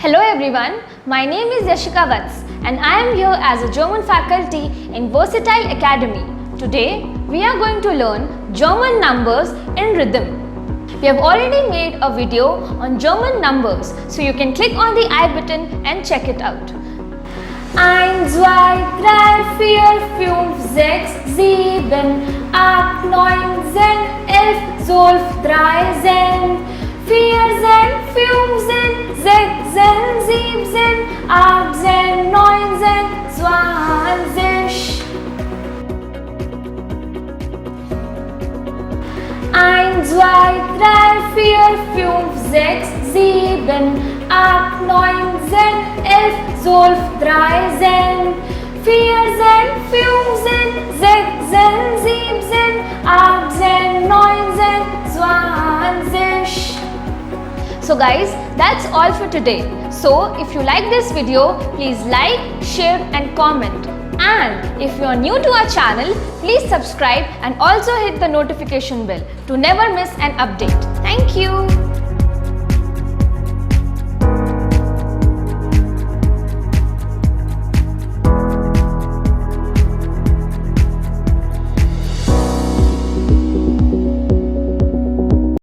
Hello everyone, my name is Yashika Vats and I am here as a German faculty in Versatile Academy. Today, we are going to learn German numbers in rhythm. We have already made a video on German numbers, so you can click on the I button and check it out. 1, 2, 3, 4, 5, 6, 7, 8, 9, 10, 11, 12, 13, 14, 15, 16, 17, 18, 19, 20. 1, 2, 3, 4, 5, 6, 7, 8, 9, 10, 11, 12, 13, 14, 15, 16, 17, 18, 19, 20. So guys, that's all for today. So if you like this video, please like, share and comment. And if you are new to our channel, please subscribe and also hit the notification bell to never miss an update. Thank you.